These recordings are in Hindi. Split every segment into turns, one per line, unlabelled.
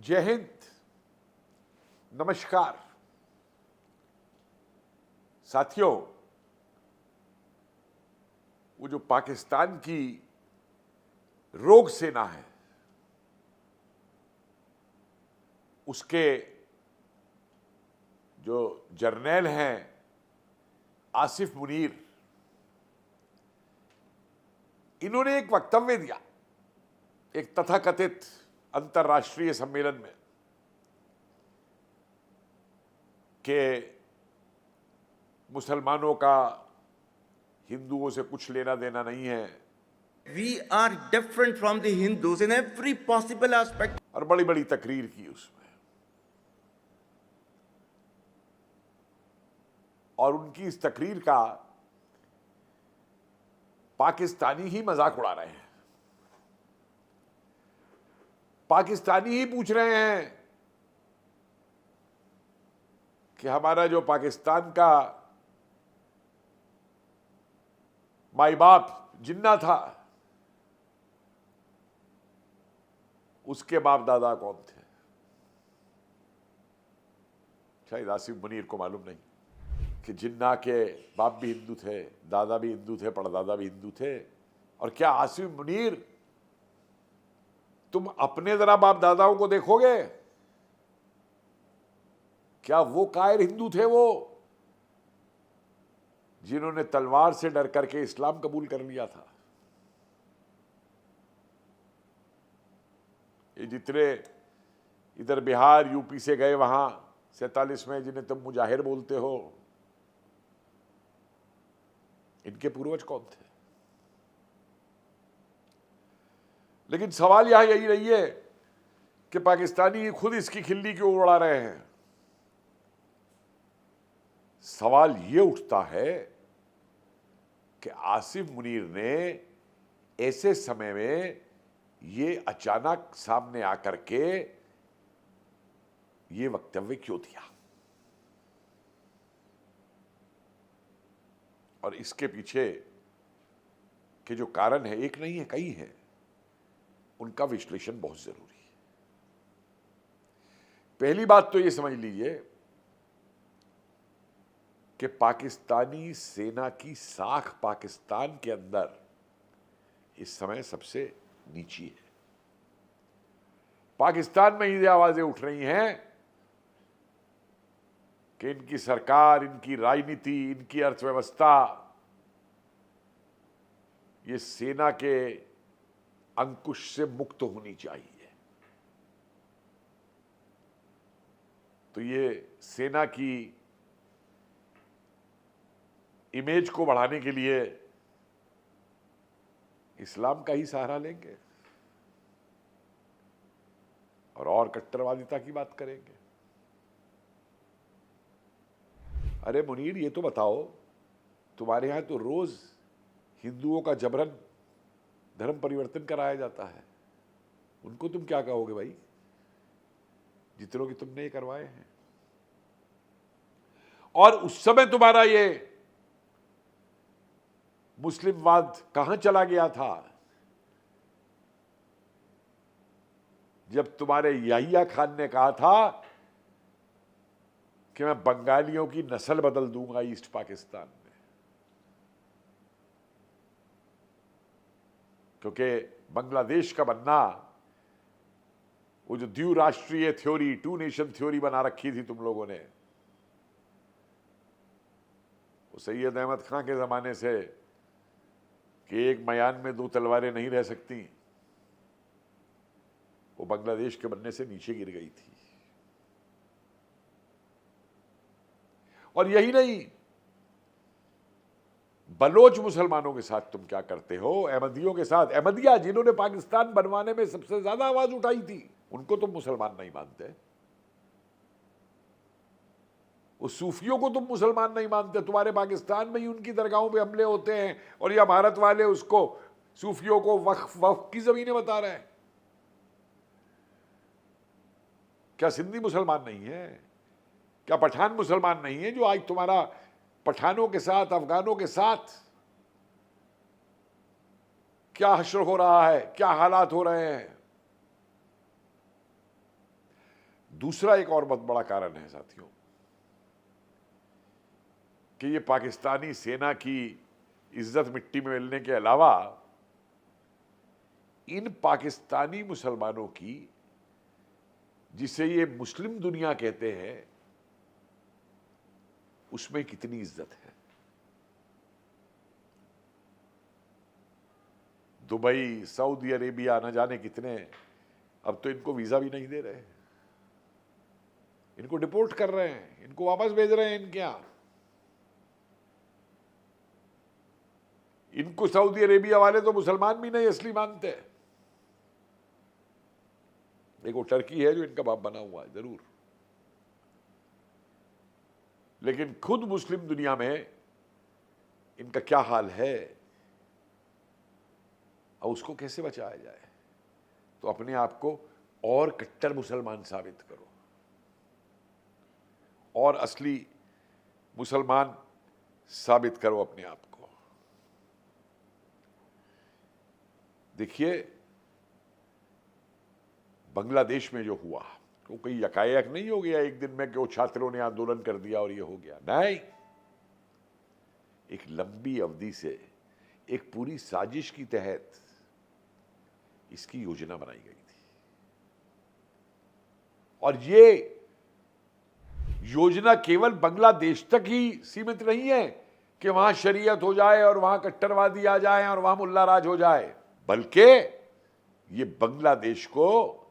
जय हिंद, नमस्कार साथियों। वो जो पाकिस्तान की रोग सेना है, उसके जो जर्नैल हैं आसिफ मुनीर, इन्होंने एक वक्तव्य दिया एक तथाकथित अंतर्राष्ट्रीय सम्मेलन में कि मुसलमानों का हिंदुओं से कुछ लेना देना नहीं है।
We are different from the Hindus in every possible aspect.
और बड़ी बड़ी तकरीर की उसमें, और उनकी इस तकरीर का पाकिस्तानी ही मजाक उड़ा रहे हैं। पाकिस्तानी ही पूछ रहे हैं कि हमारा जो पाकिस्तान का माई बाप जिन्ना था, उसके बाप दादा कौन थे। शायद आसिफ मुनीर को मालूम नहीं कि जिन्ना के बाप भी हिंदू थे, दादा भी हिंदू थे, परदादा भी हिंदू थे। और क्या आसिफ मुनीर, तुम अपने जरा बाप दादाओं को देखोगे, क्या वो कायर हिंदू थे वो जिन्होंने तलवार से डर करके इस्लाम कबूल कर लिया था। ये जितने इधर बिहार यूपी से गए वहां 47 में, जिन्हें तुम मुजाहिर बोलते हो, इनके पूर्वज कौन थे। लेकिन सवाल यहां यही नहीं है कि पाकिस्तानी खुद इसकी खिल्ली क्यों उड़ा रहे हैं। सवाल यह उठता है कि आसिफ मुनीर ने ऐसे समय में ये अचानक सामने आकर के ये वक्तव्य क्यों दिया, और इसके पीछे के जो कारण है, एक नहीं है कई है, उनका विश्लेषण बहुत जरूरी है। पहली बात तो ये समझ लीजिए कि पाकिस्तानी सेना की साख पाकिस्तान के अंदर इस समय सबसे नीची है। पाकिस्तान में ये आवाजें उठ रही हैं कि इनकी सरकार, इनकी राजनीति, इनकी अर्थव्यवस्था ये सेना के अंकुश से मुक्त होनी चाहिए। तो ये सेना की इमेज को बढ़ाने के लिए इस्लाम का ही सहारा लेंगे और कट्टरवादिता की बात करेंगे। अरे मुनीर, ये तो बताओ, तुम्हारे यहां तो रोज हिंदुओं का जबरन धर्म परिवर्तन कराया जाता है, उनको तुम क्या कहोगे भाई, जितनों की तुमने ये करवाए हैं। और उस समय तुम्हारा ये मुस्लिमवाद कहां चला गया था, जब तुम्हारे याहिया खान ने कहा था कि मैं बंगालियों की नस्ल बदल दूंगा ईस्ट पाकिस्तान में, क्योंकि बांग्लादेश का बनना, वो जो द्विराष्ट्रीय थ्योरी, टू नेशन थ्योरी बना रखी थी तुम लोगों ने, वो सैयद अहमद खां के जमाने से कि एक मयान में दो तलवारें नहीं रह सकती, वो बांग्लादेश के बनने से नीचे गिर गई थी। और यही नहीं, बलोच मुसलमानों के साथ तुम क्या करते हो, अहमदियों के साथ। अहमदिया जिन्होंने पाकिस्तान बनवाने में सबसे ज्यादा आवाज उठाई थी, उनको तुम मुसलमान नहीं मानते। उस सूफियों को तुम मुसलमान नहीं मानते। तुम्हारे पाकिस्तान में ही उनकी दरगाहों पे हमले होते हैं, और यह भारत वाले उसको, सूफियों को वक्फ की जमीनें बता रहे हैं। क्या सिंधी मुसलमान नहीं है? क्या पठान मुसलमान नहीं है? जो आज तुम्हारा पठानों के साथ, अफगानों के साथ क्या हश्र हो रहा है, क्या हालात हो रहे हैं। दूसरा एक और बहुत बड़ा कारण है साथियों कि ये पाकिस्तानी सेना की इज्जत मिट्टी में मिलने के अलावा इन पाकिस्तानी मुसलमानों की, जिसे ये मुस्लिम दुनिया कहते हैं, उसमें कितनी इज्जत है। दुबई, सऊदी अरेबिया, न जाने कितने, अब तो इनको वीजा भी नहीं दे रहे, इनको डिपोर्ट कर रहे हैं, इनको वापस भेज रहे हैं इनके यहां। इनको सऊदी अरेबिया वाले तो मुसलमान भी नहीं असली मानते। देखो टर्की है जो इनका बाप बना हुआ है जरूर, लेकिन खुद मुस्लिम दुनिया में इनका क्या हाल है और उसको कैसे बचाया जाए। तो अपने आप को और कट्टर मुसलमान साबित करो और असली मुसलमान साबित करो अपने आप को। देखिए बांग्लादेश में जो हुआ वो कोई यकायक नहीं हो गया एक दिन में कि वो छात्रों ने आंदोलन कर दिया और ये हो गया, नहीं। एक लंबी अवधि से एक पूरी साजिश की तहत इसकी योजना बनाई गई थी और ये योजना केवल बांग्लादेश तक ही सीमित नहीं है कि वहां शरीयत हो जाए और वहां कट्टरवादी आ जाए और वहां मुल्ला राज हो जाए, बल्कि ये बांग्लादेश को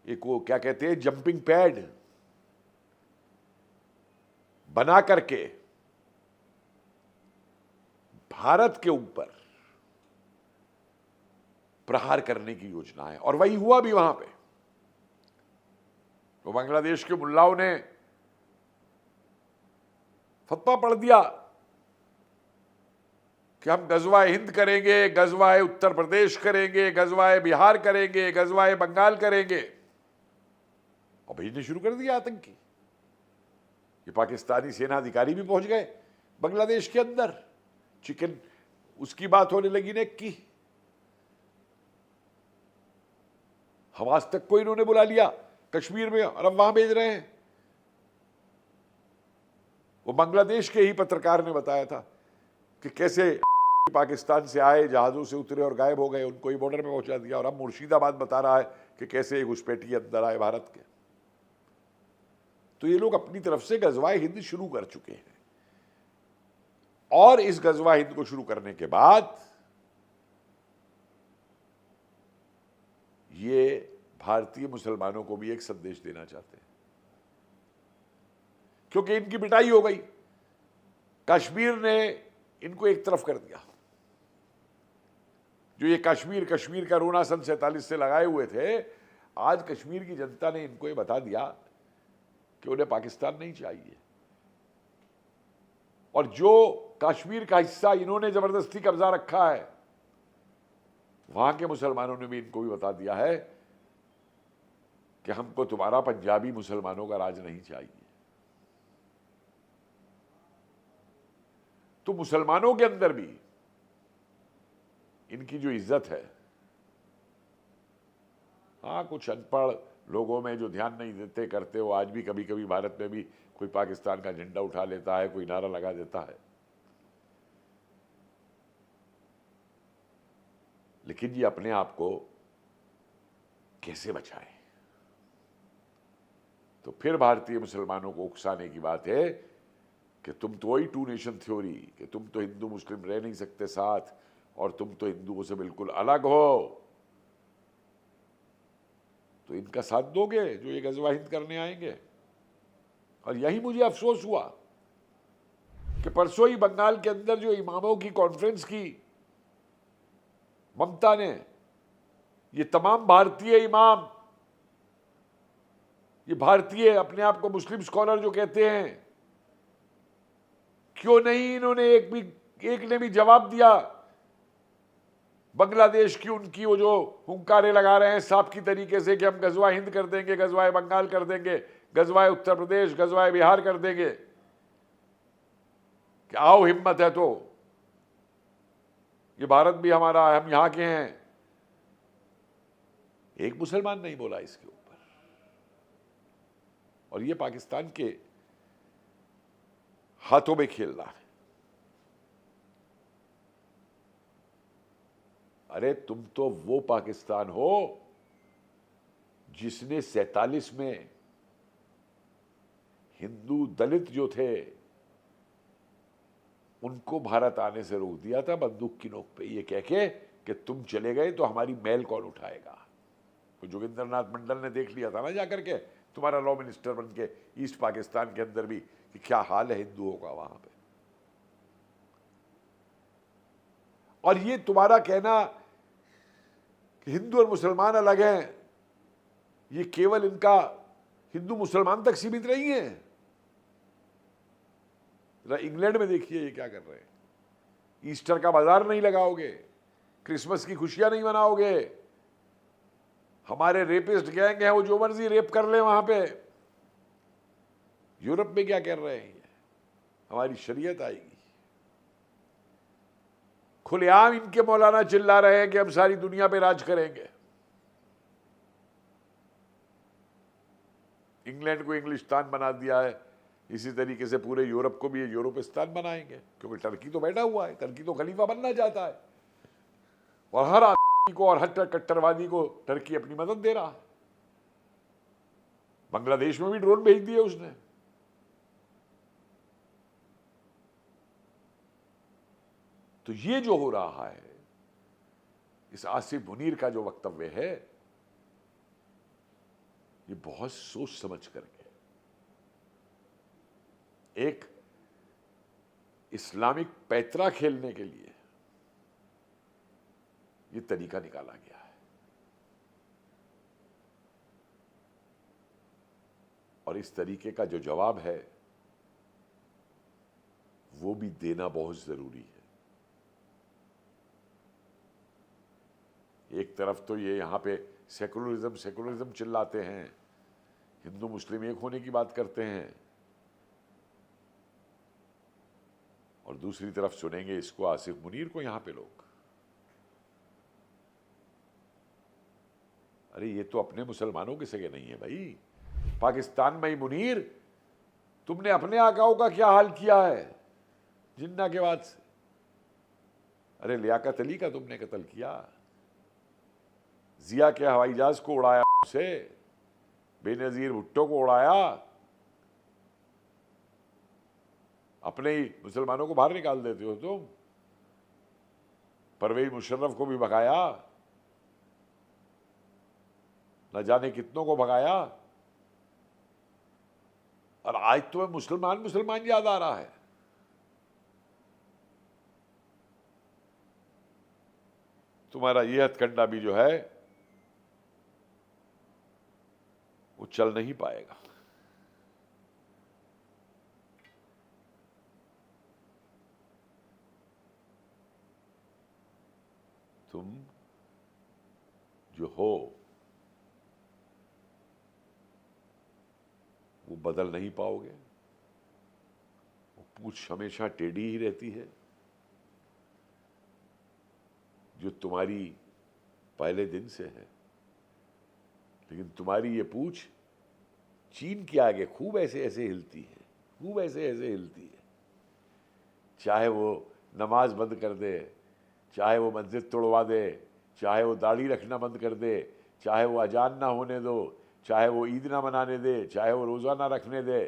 एक वो क्या कहते हैं जंपिंग पैड बना करके भारत के ऊपर प्रहार करने की योजना है। और वही हुआ भी वहां पे। तो बांग्लादेश के मुल्लाओं ने फतवा पढ़ दिया कि हम गजवा हिंद करेंगे, गजवा उत्तर प्रदेश करेंगे, गजवा बिहार करेंगे, गजवा बंगाल करेंगे, और भेजने शुरू कर दिया आतंकी। ये पाकिस्तानी सेना अधिकारी भी पहुंच गए बांग्लादेश के अंदर। चिकन उसकी बात होने लगी नेक की, हमास तक को इन्होंने बुला लिया कश्मीर में और अब वहां भेज रहे हैं। वो बांग्लादेश के ही पत्रकार ने बताया था कि कैसे पाकिस्तान से आए, जहाजों से उतरे और गायब हो गए, उनको ही बॉर्डर पे पहुंचा दिया। और अब मुर्शिदाबाद बता रहा है कि कैसे एक घुसपैठी अंदर आए भारत के। तो ये लोग अपनी तरफ से गजवाए हिंद शुरू कर चुके हैं और इस गजवा हिंद को शुरू करने के बाद ये भारतीय मुसलमानों को भी एक संदेश देना चाहते हैं, क्योंकि इनकी पिटाई हो गई। कश्मीर ने इनको एक तरफ कर दिया। जो ये कश्मीर का रोना सन 47 से लगाए हुए थे, आज कश्मीर की जनता ने इनको ये बता दिया कि उन्हें पाकिस्तान नहीं चाहिए। और जो कश्मीर का हिस्सा इन्होंने जबरदस्ती कब्जा रखा है, वहां के मुसलमानों ने भी इनको भी बता दिया है कि हमको तुम्हारा पंजाबी मुसलमानों का राज नहीं चाहिए। तो मुसलमानों के अंदर भी इनकी जो इज्जत है, हाँ कुछ अनपढ़ लोगों में जो ध्यान नहीं देते करते, वो आज भी कभी कभी भारत में भी कोई पाकिस्तान का झंडा उठा लेता है, कोई नारा लगा देता है। लेकिन ये अपने आप को कैसे बचाए? तो फिर भारतीय मुसलमानों को उकसाने की बात है कि तुम तो वही टू नेशन थ्योरी, कि तुम तो हिंदू मुस्लिम रह नहीं सकते साथ और तुम तो हिंदुओं से बिल्कुल अलग हो। तो इनका साथ दोगे जो ये गजवा हिंद करने आएंगे? और यही मुझे अफसोस हुआ कि परसों ही बंगाल के अंदर जो इमामों की कॉन्फ्रेंस की ममता ने, ये तमाम भारतीय इमाम, ये भारतीय अपने आप को मुस्लिम स्कॉलर जो कहते हैं, क्यों नहीं इन्होंने एक ने भी जवाब दिया? बांग्लादेश की उनकी वो जो हुंकारे लगा रहे हैं सांप की तरीके से कि हम गजवा हिंद कर देंगे, गजवा बंगाल कर देंगे, गजवा उत्तर प्रदेश, गजवा बिहार कर देंगे, कि आओ हिम्मत है तो ये भारत भी हमारा है, हम यहां के हैं। एक मुसलमान नहीं बोला इसके ऊपर। और ये पाकिस्तान के हाथों में खेलना है। अरे तुम तो वो पाकिस्तान हो जिसने 47 में हिंदू दलित जो थे उनको भारत आने से रोक दिया था बंदूक की नोक पे, ये कह के कि तुम चले गए तो हमारी मैल कौन उठाएगा। तो जोगिंदरनाथ मंडल ने देख लिया था ना जाकर के, तुम्हारा लॉ मिनिस्टर बन के ईस्ट पाकिस्तान के अंदर भी, कि क्या हाल है हिंदुओं का वहां पे। और ये तुम्हारा कहना कि हिंदू और मुसलमान अलग हैं, ये केवल इनका हिंदू मुसलमान तक सीमित नहीं है। इंग्लैंड में देखिए ये क्या कर रहे हैं। ईस्टर का बाजार नहीं लगाओगे, क्रिसमस की खुशियां नहीं मनाओगे, हमारे रेपिस्ट गैंग हैं वो जो मर्जी रेप कर ले वहां पे। यूरोप में क्या कर रहे हैं ये, हमारी शरीयत आएगी। खुलेआम इनके मौलाना चिल्ला रहे हैं कि हम सारी दुनिया पे राज करेंगे। इंग्लैंड को इंग्लिस्तान बना दिया है, इसी तरीके से पूरे यूरोप को भी यूरोपिस्तान बनाएंगे, क्योंकि टर्की तो बैठा हुआ है, टर्की तो खलीफा बनना चाहता है और हर आदमी को और हर कट्टरवादी को टर्की अपनी मदद दे रहा है। बांग्लादेश में भी ड्रोन भेज दिए उसने। तो ये जो हो रहा है, इस आसिफ मुनीर का जो वक्तव्य है, ये बहुत सोच समझ करके एक इस्लामिक पैतरा खेलने के लिए ये तरीका निकाला गया है। और इस तरीके का जो जवाब है वो भी देना बहुत जरूरी है। एक तरफ तो ये यहां पे सेकुलरिज्म चिल्लाते हैं, हिंदू मुस्लिम एक होने की बात करते हैं, और दूसरी तरफ सुनेंगे इसको आसिफ मुनीर को यहां पे लोग। अरे ये तो अपने मुसलमानों के सगे नहीं है भाई। पाकिस्तान में ही मुनीर, तुमने अपने आकाओं का क्या हाल किया है जिन्ना के बाद से। अरे लियाकत अली का तुमने कत्ल किया, जिया के हवाई जहाज को उड़ाया, उसे बेनजीर भुट्टो को उड़ाया, अपने ही मुसलमानों को बाहर निकाल देते हो तुम। परवेज मुशर्रफ को भी भगाया, न जाने कितनों को भगाया, और आज तुम्हें मुसलमान याद आ रहा है। तुम्हारा यह हथकंडा भी जो है वो चल नहीं पाएगा। तुम जो हो वो बदल नहीं पाओगे। वो पूंछ हमेशा टेढ़ी ही रहती है। जो तुम्हारी पहले दिन से है, लेकिन तुम्हारी ये पूंछ चीन के आगे खूब ऐसे ऐसे हिलती है, खूब ऐसे ऐसे हिलती है। चाहे वो नमाज बंद कर दे, चाहे वो मस्जिद तोड़वा दे, चाहे वो दाढ़ी रखना बंद कर दे, चाहे वो अजान ना होने दो, चाहे वो ईद ना मनाने दे, चाहे वो रोज़ा ना रखने दे,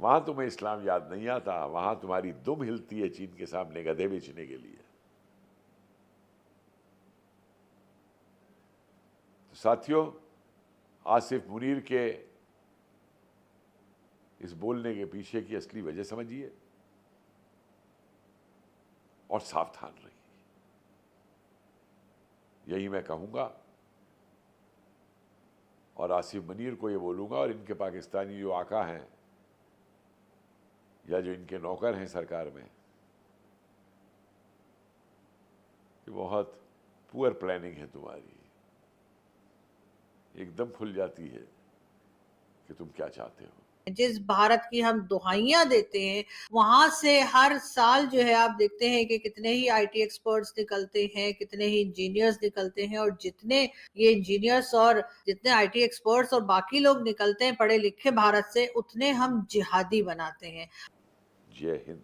वहां तुम्हें इस्लाम याद नहीं आता। वहां तुम्हारी दुम हिलती है चीन के सामने गधे बेचने के लिए। तो साथियों, आसिफ मुनीर के इस बोलने के पीछे की असली वजह समझिए और सावधान रहिए, यही मैं कहूंगा। और आसिफ मुनीर को ये बोलूंगा, और इनके पाकिस्तानी जो आका हैं या जो इनके नौकर हैं सरकार में, ये बहुत पुअर प्लानिंग है तुम्हारी। एकदम खुल जाती है कि तुम क्या चाहते हो।
जिस भारत की हम दुहाइयां देते हैं, वहां से हर साल जो है आप देखते हैं कि कितने ही आईटी एक्सपर्ट्स निकलते हैं, कितने ही इंजीनियर्स निकलते हैं, और जितने ये इंजीनियर्स और जितने आईटी एक्सपर्ट्स और बाकी लोग निकलते हैं पढ़े लिखे भारत से, उतने हम जिहादी बनाते हैं।
जय हिंद।